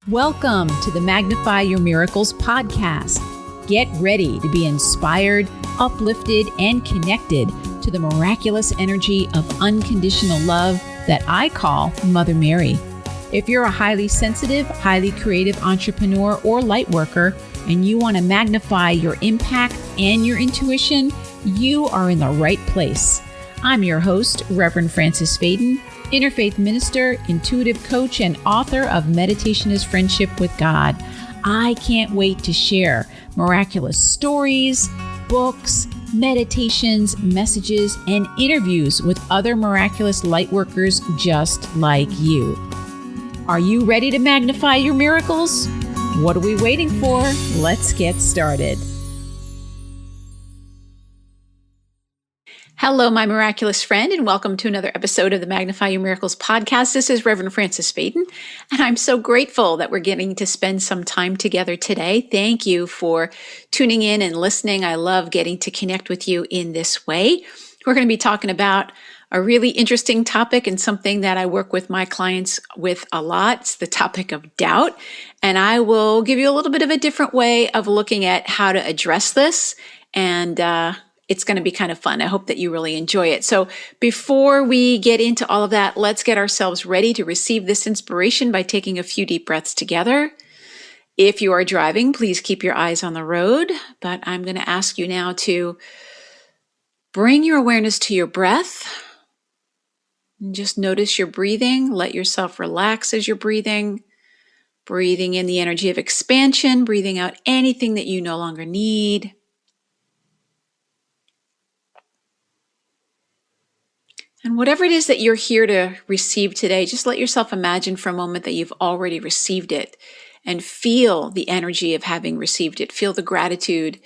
Welcome to the Magnify Your Miracles podcast. Get ready to be inspired, uplifted, and connected to the miraculous energy of unconditional love that I call Mother Mary. If you're a highly sensitive, highly creative entrepreneur or light worker, and you want to magnify your impact and your intuition, you are in the right place. I'm your host, Reverend Frances Faden, interfaith minister, intuitive coach, and author of Meditation is Friendship with God. I can't wait to share miraculous stories, books, meditations, messages, and interviews with other miraculous light workers just like you. Are you ready to magnify your miracles? What are we waiting for? Let's get started. Hello, my miraculous friend, and welcome to another episode of the Magnify Your Miracles podcast. This is Reverend Frances Faden, and I'm so grateful that we're getting to spend some time together today. Thank you for tuning in and listening. I love getting to connect with you in this way. We're going to be talking about a really interesting topic and something that I work with my clients with a lot. It's the topic of doubt, and I will give you a little bit of a different way of looking at how to address this, and it's going to be kind of fun. I hope that you really enjoy it. So before we get into all of that, let's get ourselves ready to receive this inspiration by taking a few deep breaths together. If you are driving, please keep your eyes on the road. But I'm going to ask you now to bring your awareness to your breath. And just notice your breathing. Let yourself relax as you're breathing. Breathing in the energy of expansion, breathing out anything that you no longer need. And whatever it is that you're here to receive today, just let yourself imagine for a moment that you've already received it and feel the energy of having received it. Feel the gratitude,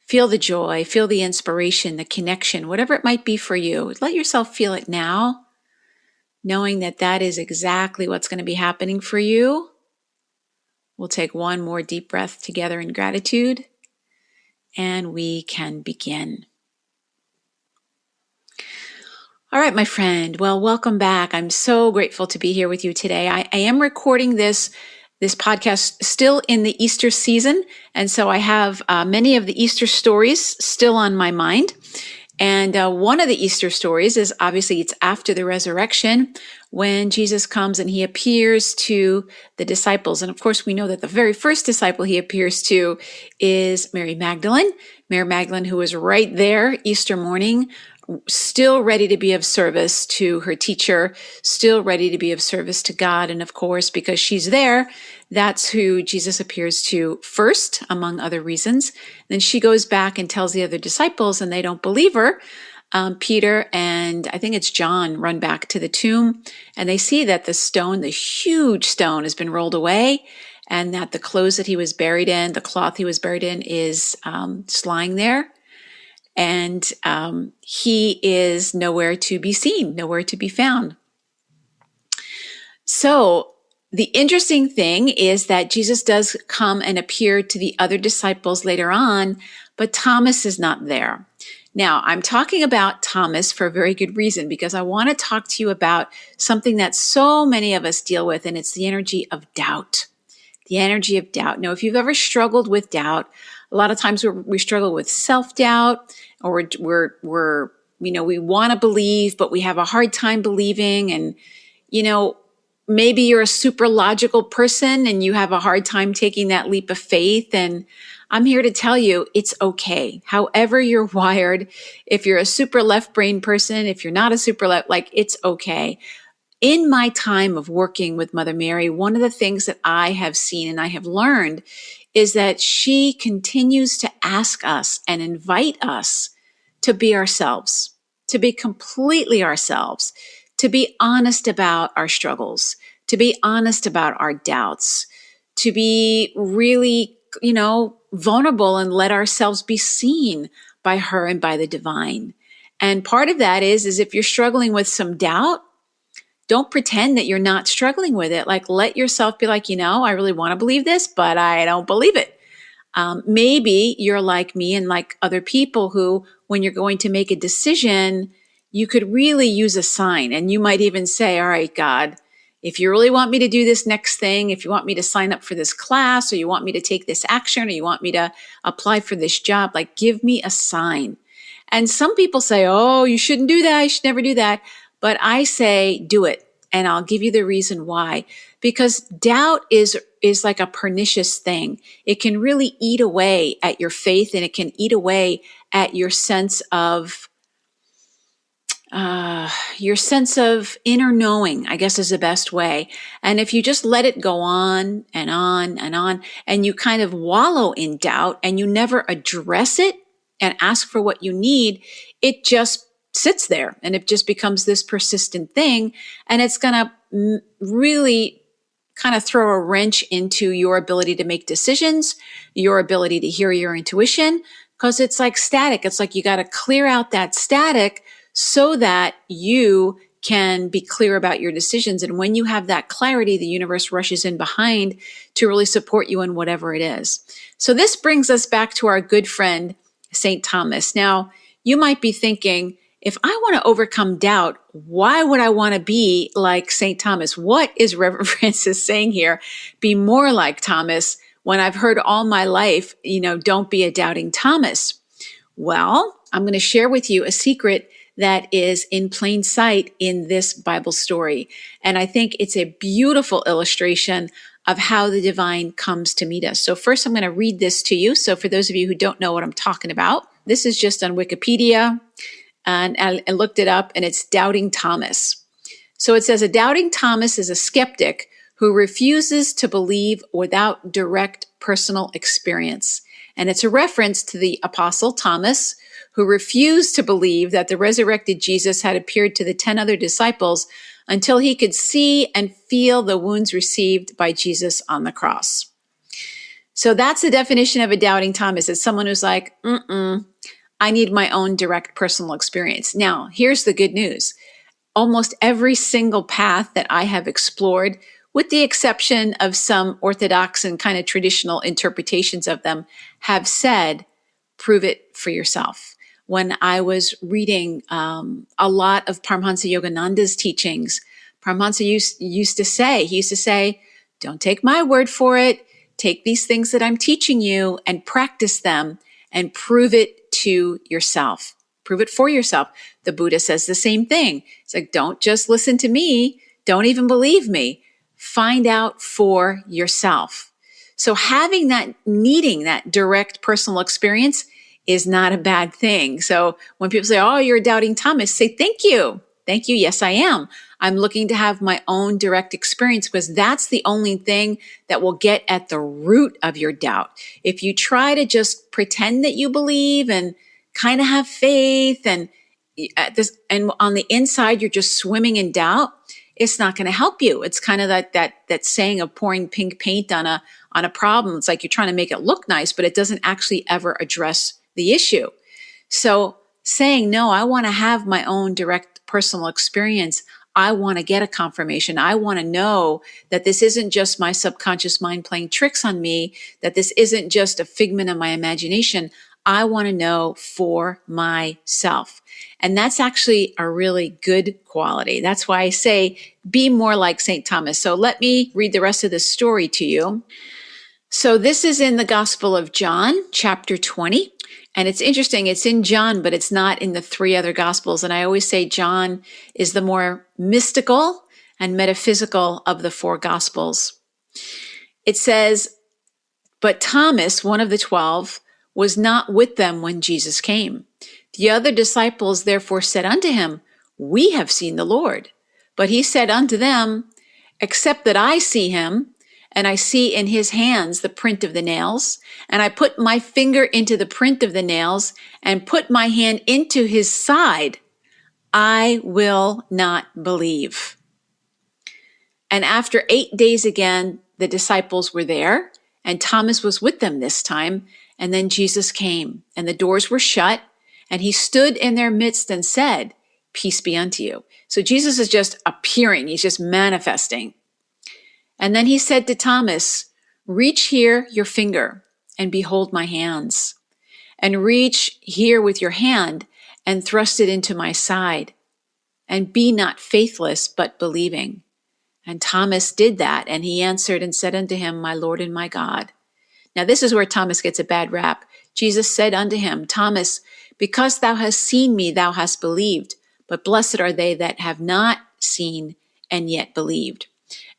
feel the joy, feel the inspiration, the connection, whatever it might be for you. Let yourself feel it now, knowing that that is exactly what's going to be happening for you. We'll take one more deep breath together in gratitude, and we can begin. All right, my friend. Well, welcome back. I'm so grateful to be here with you today. I am recording this podcast still in the Easter season. And so I have many of the Easter stories still on my mind. And one of the Easter stories is obviously it's after the resurrection when Jesus comes and he appears to the disciples. And of course, we know that the very first disciple he appears to is Mary Magdalene. Mary Magdalene, who was right there Easter morning, still ready to be of service to her teacher, still ready to be of service to God. And of course, because she's there, that's who Jesus appears to first, among other reasons. Then she goes back and tells the other disciples, and they don't believe her. Peter and I think it's John run back to the tomb, and they see that the stone, the huge stone, has been rolled away, and that the clothes that he was buried in, the cloth he was buried in, is just lying there. And he is nowhere to be seen, nowhere to be found. So the interesting thing is that Jesus does come and appear to the other disciples later on, but Thomas is not there. Now, I'm talking about Thomas for a very good reason, because I want to talk to you about something that so many of us deal with, and it's the energy of doubt. The energy of doubt. Now, if you've ever struggled with doubt, a lot of times we struggle with self-doubt, or we want to believe, but we have a hard time believing. And, maybe you're a super logical person and you have a hard time taking that leap of faith. And I'm here to tell you it's okay. However you're wired, if you're a super left brain person, if you're not a super left, it's okay. In my time of working with Mother Mary, one of the things that I have seen and I have learned is that she continues to ask us and invite us to be ourselves, to be completely ourselves, to be honest about our struggles, to be honest about our doubts, to be really, vulnerable and let ourselves be seen by her and by the divine. And part of that is if you're struggling with some doubt, don't pretend that you're not struggling with it. Let yourself be I really want to believe this, but I don't believe it. Maybe you're like me and like other people who, when you're going to make a decision, you could really use a sign. And you might even say, all right, God, if you really want me to do this next thing, if you want me to sign up for this class, or you want me to take this action, or you want me to apply for this job, like give me a sign. And some people say, oh, you shouldn't do that. You should never do that. But I say, do it. And I'll give you the reason why. Because doubt is like a pernicious thing. It can really eat away at your faith, and it can eat away at your sense of inner knowing, I guess is the best way. And if you just let it go on and on and on, and you kind of wallow in doubt and you never address it and ask for what you need, it just sits there and it just becomes this persistent thing. And it's going to really kind of throw a wrench into your ability to make decisions, your ability to hear your intuition, because it's like static. It's like you got to clear out that static so that you can be clear about your decisions. And when you have that clarity, the universe rushes in behind to really support you in whatever it is. So this brings us back to our good friend, St. Thomas. Now, you might be thinking, if I want to overcome doubt, why would I want to be like St. Thomas? What is Reverend Francis saying here? Be more like Thomas, when I've heard all my life, don't be a doubting Thomas. Well, I'm going to share with you a secret that is in plain sight in this Bible story. And I think it's a beautiful illustration of how the divine comes to meet us. So first, I'm going to read this to you. So for those of you who don't know what I'm talking about, this is just on Wikipedia, and I looked it up, and it's Doubting Thomas. So it says, a doubting Thomas is a skeptic who refuses to believe without direct personal experience. And it's a reference to the Apostle Thomas, who refused to believe that the resurrected Jesus had appeared to the 10 other disciples until he could see and feel the wounds received by Jesus on the cross. So that's the definition of a doubting Thomas. It's someone who's like, I need my own direct personal experience. Now, here's the good news. Almost every single path that I have explored, with the exception of some orthodox and kind of traditional interpretations of them, have said, prove it for yourself. When I was reading a lot of Paramahansa Yogananda's teachings, Paramahansa used to say, don't take my word for it. Take these things that I'm teaching you and practice them and prove it to yourself. Prove it for yourself. The Buddha says the same thing. It's like, don't just listen to me. Don't even believe me. Find out for yourself. So needing that direct personal experience is not a bad thing. So when people say, oh, you're a doubting Thomas, say, thank you. Thank you. Yes, I am. I'm looking to have my own direct experience, because that's the only thing that will get at the root of your doubt. If you try to just pretend that you believe and kind of have faith and on the inside, you're just swimming in doubt, it's not going to help you. It's kind of that saying of pouring pink paint on a problem. It's like you're trying to make it look nice, but it doesn't actually ever address the issue. So saying, no, I want to have my own direct personal experience. I want to get a confirmation. I want to know that this isn't just my subconscious mind playing tricks on me, that this isn't just a figment of my imagination. I want to know for myself. And that's actually a really good quality. That's why I say, be more like St. Thomas. So let me read the rest of the story to you. So this is in the Gospel of John, chapter 20. And it's interesting, it's in John, but it's not in the 3 other Gospels. And I always say John is the more mystical and metaphysical of the 4 Gospels. It says, but Thomas, one of the 12, was not with them when Jesus came. The other disciples therefore said unto him, we have seen the Lord. But he said unto them, except that I see him, and I see in his hands the print of the nails, and I put my finger into the print of the nails, and put my hand into his side, I will not believe. And after 8 days again, the disciples were there, and Thomas was with them this time. And then Jesus came, and the doors were shut, and he stood in their midst and said, peace be unto you. So Jesus is just appearing. He's just manifesting. And then he said to Thomas, reach here your finger and behold my hands, and reach here with your hand and thrust it into my side, and be not faithless, but believing. And Thomas did that, and he answered and said unto him, My Lord and my God. Now, this is where Thomas gets a bad rap. Jesus said unto him, Thomas, because thou hast seen me, thou hast believed. But blessed are they that have not seen and yet believed.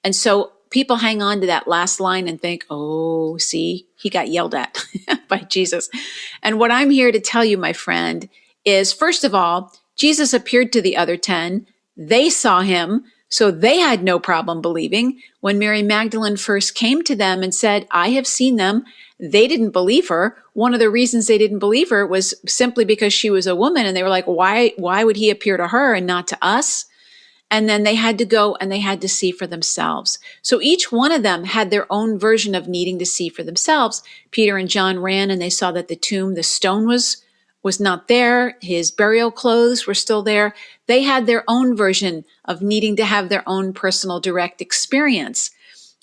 And so people hang on to that last line and think, oh, see, he got yelled at by Jesus. And what I'm here to tell you, my friend, is first of all, Jesus appeared to the other 10. They saw him, so they had no problem believing. When Mary Magdalene first came to them and said, I have seen them, they didn't believe her. One of the reasons they didn't believe her was simply because she was a woman. And they were like, why would he appear to her and not to us? And then they had to go and they had to see for themselves. So each one of them had their own version of needing to see for themselves. Peter and John ran and they saw that the stone was not there. His burial clothes were still there. They had their own version of needing to have their own personal direct experience.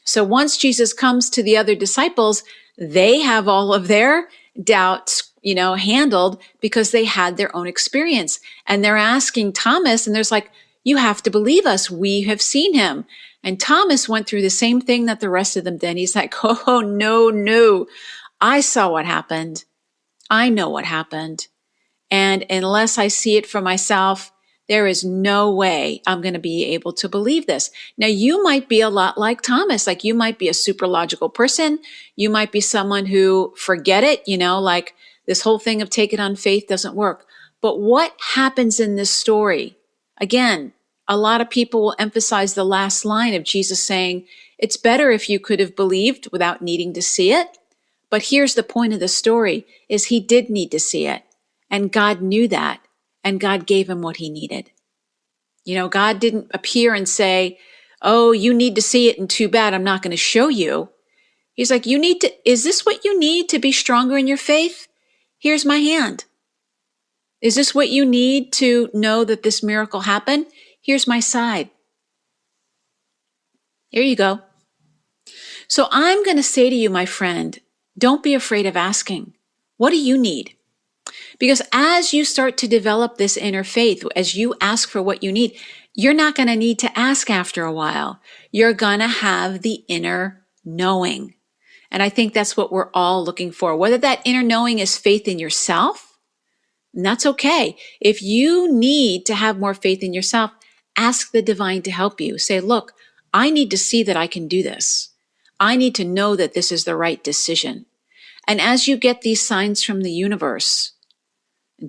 So once Jesus comes to the other disciples, they have all of their doubts, handled because they had their own experience. And they're asking Thomas, and there's like, you have to believe us. We have seen him. And Thomas went through the same thing that the rest of them did. He's like, oh, no. I saw what happened. I know what happened. And unless I see it for myself, there is no way I'm going to be able to believe this. Now, you might be a lot like Thomas. Like, you might be a super logical person. You might be someone who forget it, like this whole thing of take it on faith doesn't work. But what happens in this story? Again, a lot of people will emphasize the last line of Jesus saying, it's better if you could have believed without needing to see it. But here's the point of the story, is he did need to see it. And God knew that. And God gave him what he needed. God didn't appear and say, oh, you need to see it and too bad, I'm not going to show you. He's like, is this what you need to be stronger in your faith? Here's my hand. Is this what you need to know that this miracle happened? Here's my side. Here you go. So I'm going to say to you, my friend, don't be afraid of asking. What do you need? Because as you start to develop this inner faith, as you ask for what you need, you're not going to need to ask after a while. You're going to have the inner knowing. And I think that's what we're all looking for. Whether that inner knowing is faith in yourself, and that's okay. If you need to have more faith in yourself, ask the divine to help you. Say, look, I need to see that I can do this. I need to know that this is the right decision. And as you get these signs from the universe,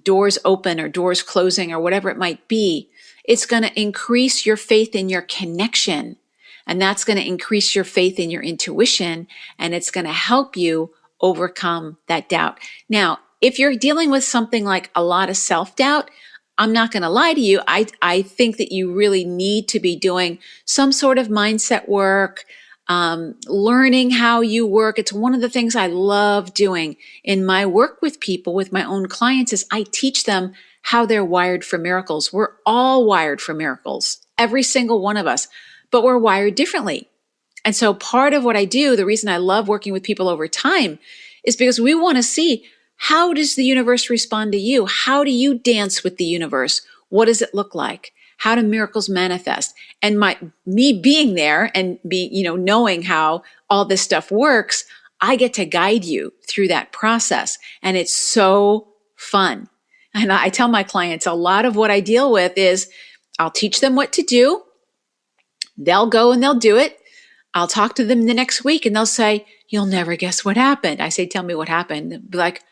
doors open or doors closing or whatever it might be, it's going to increase your faith in your connection. And that's going to increase your faith in your intuition. And it's going to help you overcome that doubt. Now, if you're dealing with something like a lot of self-doubt, I'm not going to lie to you. I think that you really need to be doing some sort of mindset work, learning how you work. It's one of the things I love doing in my work with people, with my own clients, is I teach them how they're wired for miracles. We're all wired for miracles, every single one of us, but we're wired differently. And so part of what I do, the reason I love working with people over time, is because we want to see, how does the universe respond to you? How do you dance with the universe? What does it look like? How do miracles manifest? And me being there and knowing how all this stuff works, I get to guide you through that process. And it's so fun. And I tell my clients, a lot of what I deal with is I'll teach them what to do. They'll go and they'll do it. I'll talk to them the next week and they'll say, you'll never guess what happened. I say, tell me what happened. They'll be like,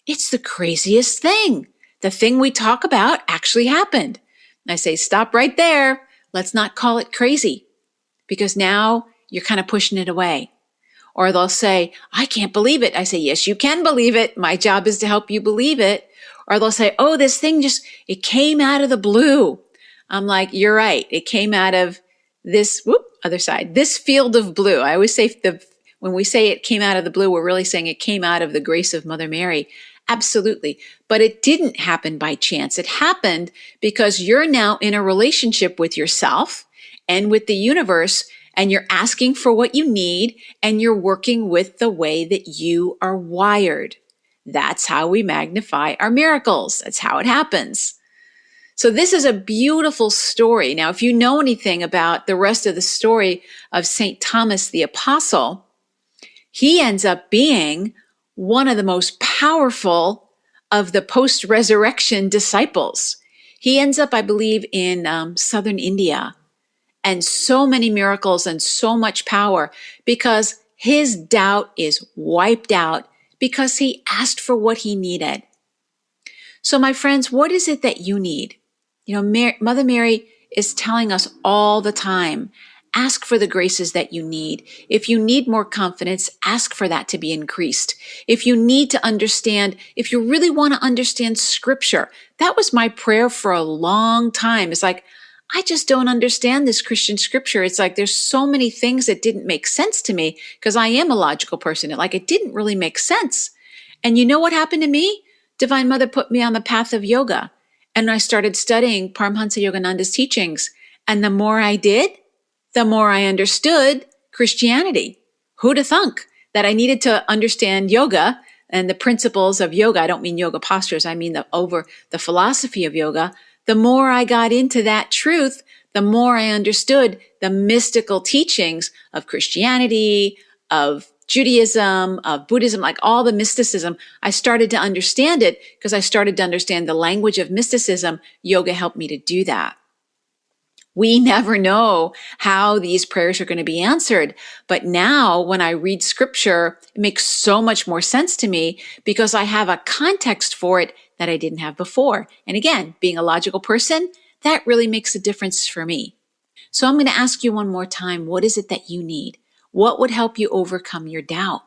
it's the craziest thing. The thing we talk about actually happened. And I say, stop right there. Let's not call it crazy, because now you're kind of pushing it away. Or they'll say, I can't believe it. I say, yes, you can believe it. My job is to help you believe it. Or they'll say, oh, this thing it came out of the blue. I'm like, you're right. It came out of this, other side, this field of blue. I always say when we say it came out of the blue, we're really saying it came out of the grace of Mother Mary. Absolutely. But it didn't happen by chance. It happened because you're now in a relationship with yourself and with the universe, and you're asking for what you need, and you're working with the way that you are wired. That's how we magnify our miracles. That's how it happens. So this is a beautiful story. Now, if you know anything about the rest of the story of St. Thomas the Apostle, he ends up being one of the most powerful of the post-resurrection disciples. He ends up, I believe, in southern India, and so many miracles and so much power because his doubt is wiped out because he asked for what he needed. So my friends, what is it that you need? Mother Mary is telling us all the time, ask for the graces that you need. If you need more confidence, ask for that to be increased. If you need to understand, if you really want to understand scripture, that was my prayer for a long time. It's like, I just don't understand this Christian scripture. It's like there's so many things that didn't make sense to me because I am a logical person. It didn't really make sense. And you know what happened to me? Divine Mother put me on the path of yoga. And I started studying Paramhansa Yogananda's teachings. And the more I did, the more I understood Christianity. Who'd have thunk that I needed to understand yoga and the principles of yoga? I don't mean yoga postures. I mean the philosophy of yoga. The more I got into that truth, the more I understood the mystical teachings of Christianity, of Judaism, of Buddhism, like all the mysticism. I started to understand it because I started to understand the language of mysticism. Yoga helped me to do that. We never know how these prayers are going to be answered. But now when I read scripture, it makes so much more sense to me because I have a context for it that I didn't have before. And again, being a logical person, that really makes a difference for me. So I'm going to ask you one more time, what is it that you need? What would help you overcome your doubt?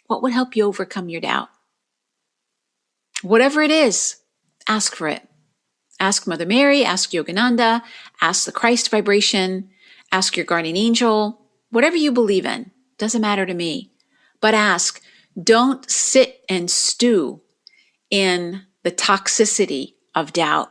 What would help you overcome your doubt? Whatever it is, ask for it. Ask Mother Mary, ask Yogananda, ask the Christ vibration, ask your guardian angel, whatever you believe in, doesn't matter to me. But ask, don't sit and stew in the toxicity of doubt.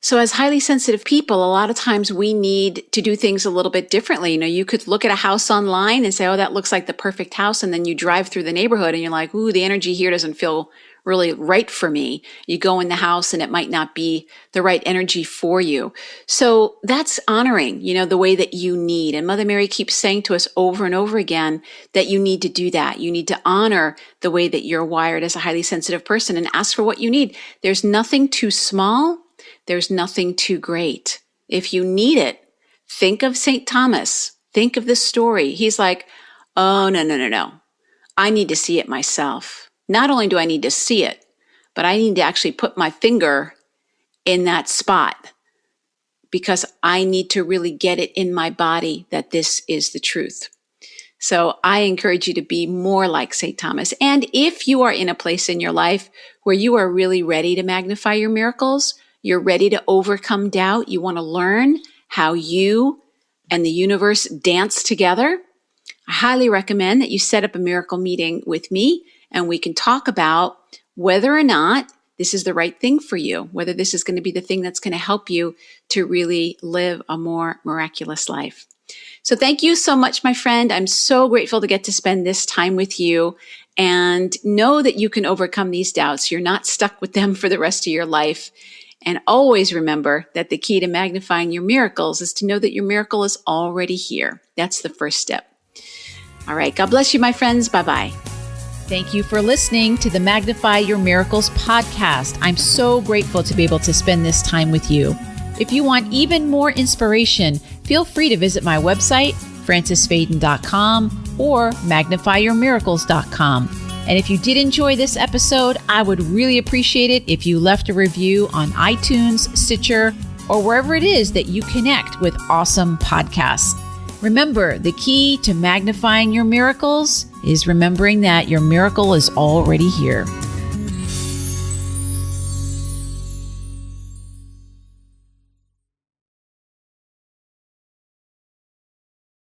So as highly sensitive people, a lot of times we need to do things a little bit differently. You could look at a house online and say, oh, that looks like the perfect house. And then you drive through the neighborhood and you're like, ooh, the energy here doesn't feel really right for me. You go in the house and it might not be the right energy for you. So that's honoring, the way that you need. And Mother Mary keeps saying to us over and over again that you need to do that. You need to honor the way that you're wired as a highly sensitive person and ask for what you need. There's nothing too small. There's nothing too great. If you need it, think of St. Thomas. Think of this story. He's like, oh, no. I need to see it myself. Not only do I need to see it, but I need to actually put my finger in that spot because I need to really get it in my body that this is the truth. So I encourage you to be more like St. Thomas. And if you are in a place in your life where you are really ready to magnify your miracles, you're ready to overcome doubt, you want to learn how you and the universe dance together, I highly recommend that you set up a miracle meeting with me and we can talk about whether or not this is the right thing for you, whether this is going to be the thing that's going to help you to really live a more miraculous life. So thank you so much, my friend. I'm so grateful to get to spend this time with you and know that you can overcome these doubts. You're not stuck with them for the rest of your life. And always remember that the key to magnifying your miracles is to know that your miracle is already here. That's the first step. All right. God bless you, my friends. Bye-bye. Thank you for listening to the Magnify Your Miracles podcast. I'm so grateful to be able to spend this time with you. If you want even more inspiration, feel free to visit my website, francisfaden.com or magnifyyourmiracles.com. And if you did enjoy this episode, I would really appreciate it if you left a review on iTunes, Stitcher, or wherever it is that you connect with awesome podcasts. Remember, the key to magnifying your miracles is remembering that your miracle is already here.